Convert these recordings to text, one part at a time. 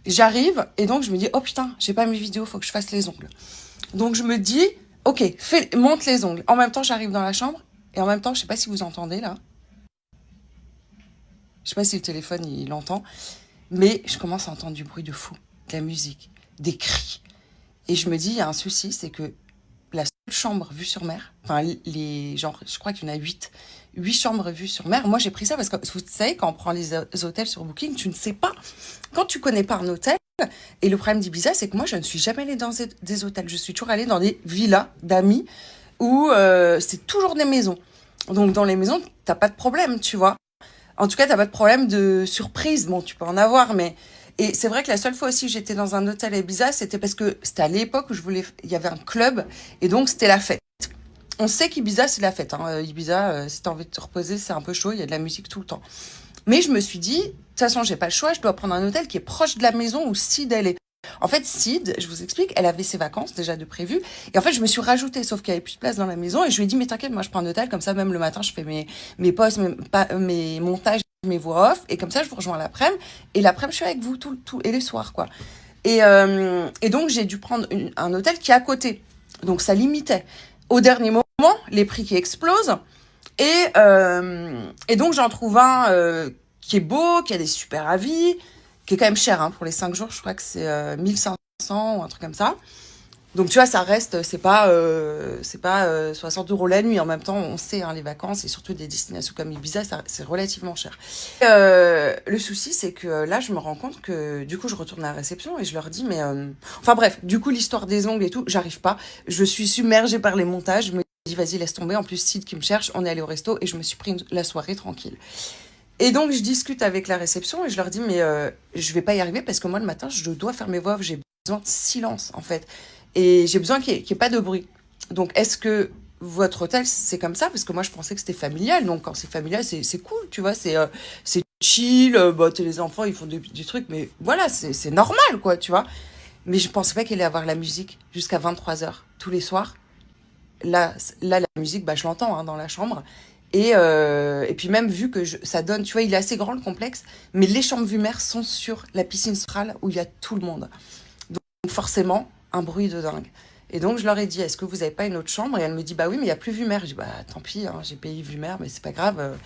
J'arrive et donc je me dis, oh putain, j'ai pas mes vidéos, faut que je fasse les ongles. Donc je me dis, ok, monte les ongles. En même temps, j'arrive dans la chambre et en même temps, je sais pas si vous entendez là. Je sais pas si le téléphone il entend, mais je commence à entendre du bruit de fou, de la musique, des cris. Et je me dis, il y a un souci, c'est que la seule chambre vue sur mer, enfin genre, je crois qu'il y en a 8 chambres vues sur mer. Moi, j'ai pris ça parce que vous savez, quand on prend les hôtels sur Booking, tu ne sais pas. Quand tu connais pas un hôtel, et le problème d'Ibiza, c'est que moi, je ne suis jamais allée dans des hôtels. Je suis toujours allée dans des villas d'amis où c'est toujours des maisons. Donc, dans les maisons, t'as pas de problème, tu vois. En tout cas, t'as pas de problème de surprise. Bon, tu peux en avoir, mais... Et c'est vrai que la seule fois aussi que j'étais dans un hôtel à Ibiza, c'était parce que c'était à l'époque où il y avait un club, et donc c'était la fête. On sait qu'Ibiza, c'est la fête. Hein. Ibiza, si t'as envie de te reposer, c'est un peu chaud, il y a de la musique tout le temps. Mais je me suis dit, de toute façon, j'ai pas le choix, je dois prendre un hôtel qui est proche de la maison où Sid, elle est. En fait, Sid, je vous explique, elle avait ses vacances déjà de prévues. Et en fait, je me suis rajoutée, sauf qu'il n'y avait plus de place dans la maison. Et je lui ai dit, mais t'inquiète, moi, je prends un hôtel. Comme ça, même le matin, je fais mes posts, mes montages, mes voix off. Et comme ça, je vous rejoins l'après-midi. Et l'après-midi, je suis avec vous et les soirs, quoi. Et donc, j'ai dû prendre un hôtel qui est à côté. Donc, ça limitait. Au dernier moment, les prix qui explosent. Et donc, j'en trouve un qui est beau, qui a des super avis, qui est quand même cher hein, pour les 5 jours. Je crois que c'est 1500 ou un truc comme ça. Donc, tu vois, ça reste, c'est pas 60 € la nuit. En même temps, on sait, hein, les vacances et surtout des destinations comme Ibiza, c'est relativement cher. Le souci, c'est que là, je me rends compte que du coup, je retourne à la réception et je leur dis, mais... Enfin bref, du coup, l'histoire des ongles et tout, j'arrive pas. Je suis submergée par les montages. Je me dis, vas-y, laisse tomber. En plus, Sid qui me cherche, on est allé au resto et je me suis pris la soirée tranquille. Et donc, je discute avec la réception et je leur dis, mais je vais pas y arriver parce que moi, le matin, je dois faire mes voix off. J'ai besoin de silence, en fait. Et j'ai besoin qu'il y ait pas de bruit. Donc, est-ce que votre hôtel, c'est comme ça? Parce que moi, je pensais que c'était familial. Donc, quand c'est familial, c'est cool, tu vois. C'est chill. Bah, les enfants, ils font des trucs. Mais voilà, c'est normal, quoi, tu vois. Mais je pensais pas qu'il allait avoir la musique jusqu'à 23h tous les soirs. Là, la musique, bah, je l'entends hein, dans la chambre. Et puis même vu que ça donne, tu vois, il est assez grand le complexe, mais les chambres vue mer sont sur la piscine centrale où il y a tout le monde. Donc forcément, un bruit de dingue. Et donc je leur ai dit, est-ce que vous n'avez pas une autre chambre? Et elle me dit, bah oui, mais il n'y a plus vue mer. Je dis, bah tant pis, hein, j'ai payé vue mer, mais c'est pas grave.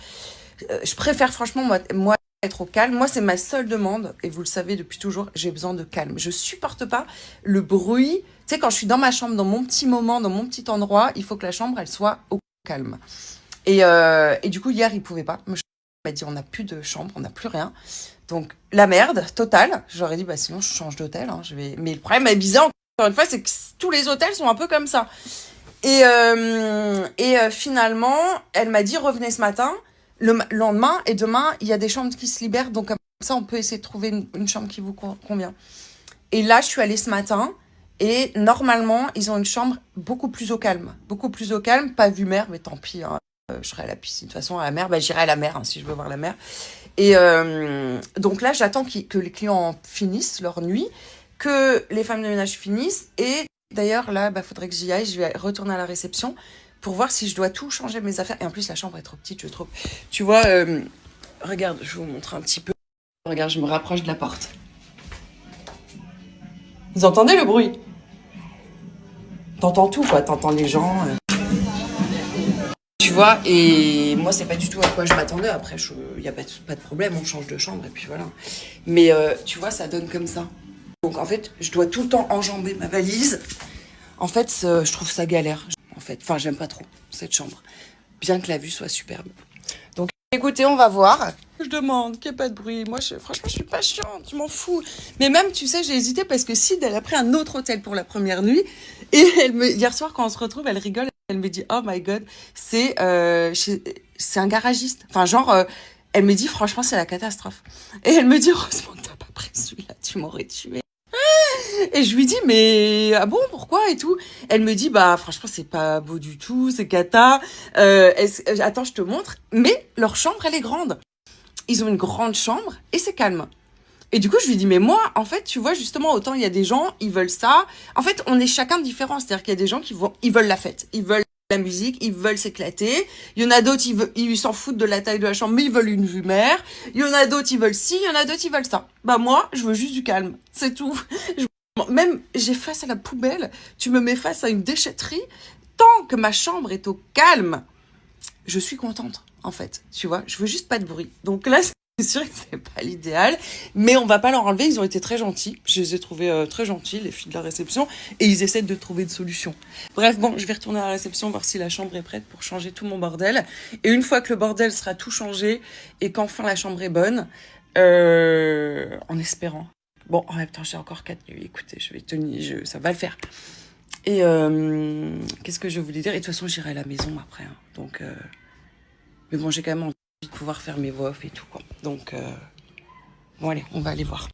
Je préfère franchement, moi être au calme. Moi, c'est ma seule demande, et vous le savez depuis toujours, j'ai besoin de calme. Je supporte pas le bruit. Tu sais, quand je suis dans ma chambre, dans mon petit moment, dans mon petit endroit, il faut que la chambre, elle soit au calme. Et du coup, hier, il pouvait pas. Il m'a dit, on n'a plus de chambre, on n'a plus rien. Donc, la merde, totale. J'aurais dit, bah sinon, je change d'hôtel. Hein, Mais le problème est bizarre, encore une fois, c'est que tous les hôtels sont un peu comme ça. Finalement, elle m'a dit, revenez ce matin, le lendemain, et demain, il y a des chambres qui se libèrent. Donc, comme ça, on peut essayer de trouver une chambre qui vous convient. Et là, je suis allée ce matin. Et normalement, ils ont une chambre beaucoup plus au calme. Beaucoup plus au calme, pas vue mer, mais tant pis. Hein. Je serai à la piscine. De toute façon, à la mer, bah, j'irai à la mer hein, si je veux voir la mer. Et donc là, j'attends que les clients finissent leur nuit, que les femmes de ménage finissent. Et d'ailleurs, là, bah, faudrait que j'y aille. Je vais retourner à la réception pour voir si je dois tout changer mes affaires. Et en plus, la chambre est trop petite, je trouve. Tu vois, regarde, je vais vous montrer un petit peu. Regarde, je me rapproche de la porte. Vous entendez le bruit? T'entends tout, quoi. T'entends les gens. Tu vois, et moi, c'est pas du tout à quoi je m'attendais. Après, il n'y a pas de problème, on change de chambre, et puis voilà. Mais tu vois, ça donne comme ça. Donc, en fait, je dois tout le temps enjamber ma valise. En fait, je trouve ça galère. En fait, enfin, j'aime pas trop cette chambre. Bien que la vue soit superbe. Donc, écoutez, on va voir. Je demande qu'il n'y ait pas de bruit. Moi, franchement, je suis pas chiante, je m'en fous. Mais même, tu sais, j'ai hésité parce que Sid, elle a pris un autre hôtel pour la première nuit. Et hier soir, quand on se retrouve, elle rigole. Elle me dit, oh my god, c'est un garagiste. Enfin, genre, elle me dit, franchement, c'est la catastrophe. Et elle me dit, heureusement que t'as pas pris celui-là, tu m'aurais tué. Et je lui dis, mais ah bon, pourquoi et tout? Elle me dit, bah franchement, c'est pas beau du tout, c'est cata. Attends, je te montre. Mais leur chambre, elle est grande. Ils ont une grande chambre et c'est calme. Et du coup, je lui dis, mais moi, en fait, tu vois, justement, autant il y a des gens, ils veulent ça. En fait, on est chacun différent. C'est-à-dire qu'il y a des gens ils veulent la fête. Ils veulent la musique, ils veulent s'éclater. Il y en a d'autres, ils s'en foutent de la taille de la chambre, mais ils veulent une vue mer. Il y en a d'autres, ils veulent ci, il y en a d'autres, ils veulent ça. Bah moi, je veux juste du calme, c'est tout. Même, j'ai face à la poubelle, tu me mets face à une déchetterie, tant que ma chambre est au calme, je suis contente, en fait. Tu vois, je veux juste pas de bruit. Donc là, c'est sûr que c'est pas l'idéal, mais on va pas leur enlever. Ils ont été très gentils. Je les ai trouvés très gentils, les filles de la réception, et ils essaient de trouver une solution. Bref, bon, je vais retourner à la réception voir si la chambre est prête pour changer tout mon bordel. Et une fois que le bordel sera tout changé et qu'enfin la chambre est bonne, en espérant. Bon, en même temps, j'ai encore 4 nuits. Écoutez, je vais tenir, ça va le faire. Et qu'est-ce que je voulais dire? Et de toute façon, j'irai à la maison après. Hein. Donc, mais bon, j'ai quand même envie de pouvoir faire mes voix off et tout, quoi. Donc, bon, allez, on va aller voir.